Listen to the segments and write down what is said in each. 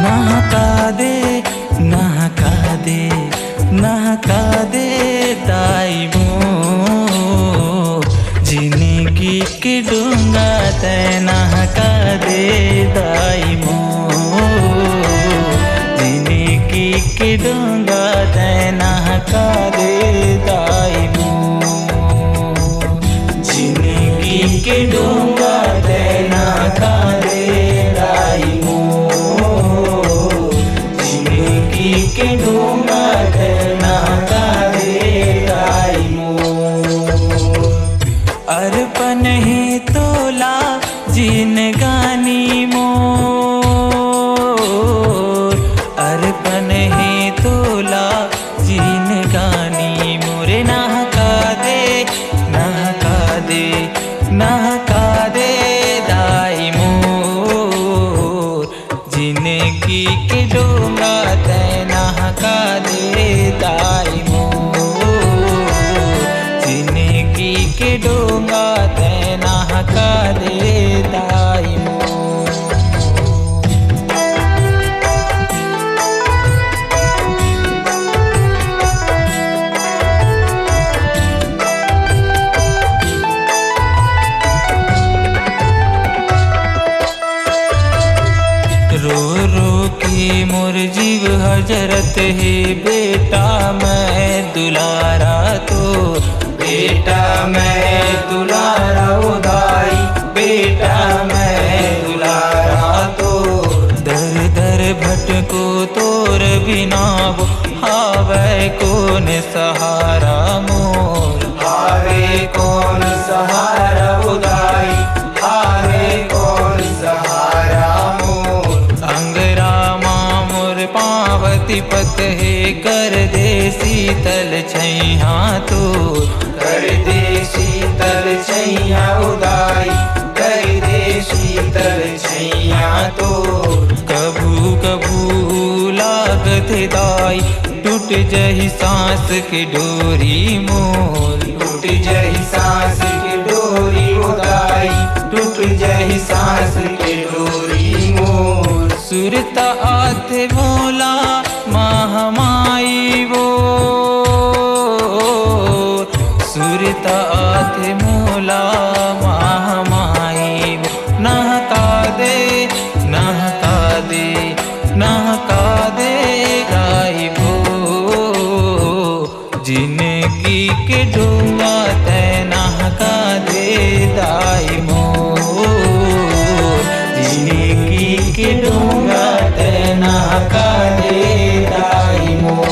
नहका दे नहका दे नहका दे दाई मोर जिंदगी के डूंगा तै नहका दे दाई मोर जिंदगी के डूंगा तै नहका दे दाई मोर जिंदगी के डूंगा तै नहका दे दाई मोर जिंदगी के डूंगा तै नहका दे दाई मोर अर्पण ही तोला जिन गानी मोर अर्पण ही तोला जिन गानी मोरे नहका दे नहका दे नहका दे दाई मोर जिंदगी के डूंगा तै नहका दे दाई मोर जिंदगी के डूंगा तै नहका दे दाई मोर रो रो के मोर जीव हजरत है बेटा मैं दुलारा तो बेटा मैं दुलारा उदाई बेटा मैं दुलारा तो दर दर भटको तोर बिना वो हावे कौन सहारा मोर हावे कौन सहारा उदाई हावे कौन सहारा पावती पत है कर दे शीतल छैया तो कर दे शीतल छैया उदाई कर दे शीतल छैया तो कभू कभू लागत दाई टूट जही सांस की डोरी मोर टूट जही सांस की डोरी उदाई टूट जही सांस की डोरी मोर सुरता आते भोला महामाई वो सुरता आते मोला महामाई वो नहका दे नहका दे नहका दे गाई वो जिंदगी के डूंगा तै नहका दे दाई मोर जिंदगी के डूंगा तै नहका दे दाई मोर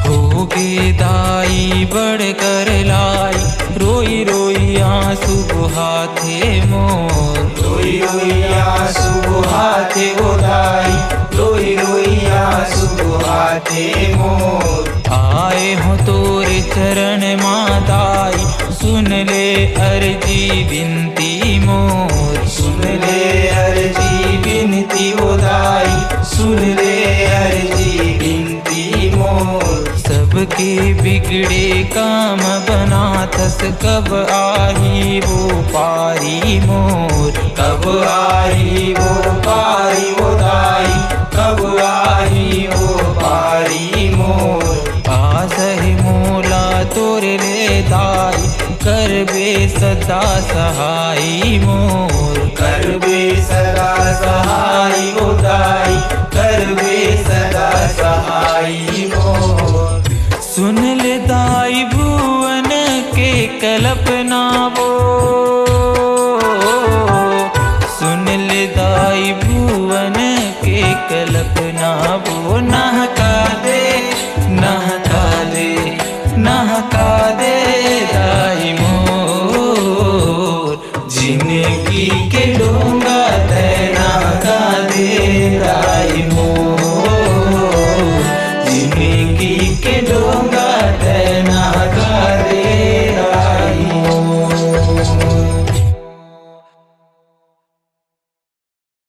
होगे दाई बढ़ कर लाई रोई रोई आंसू बहाते मोर रोई रोई आंसू बहाते उदाई रोई रोई आंसू बहाते मोर आए हो तोरे चरण मादाई सुन ले अर्जी बिनती मोर सुन ले अर्जी बिनती उदाई सुन ले अर्जी बिनती मोर सबके बिगड़े काम बनातस कब आई वो पारी मोर कब आई वो पारी उदाई कब आई वो पारी मोर पास है मोला तोरे ले दाई कर बे सदा सहाई मोर कर बे सदा सहाई उदाई कर बे सदा सहाई मोर सुन ले दाई भुवन के कल्पना वो सुन ले दाई भुवन के कल्पना वो नहका दे नहका दे नहका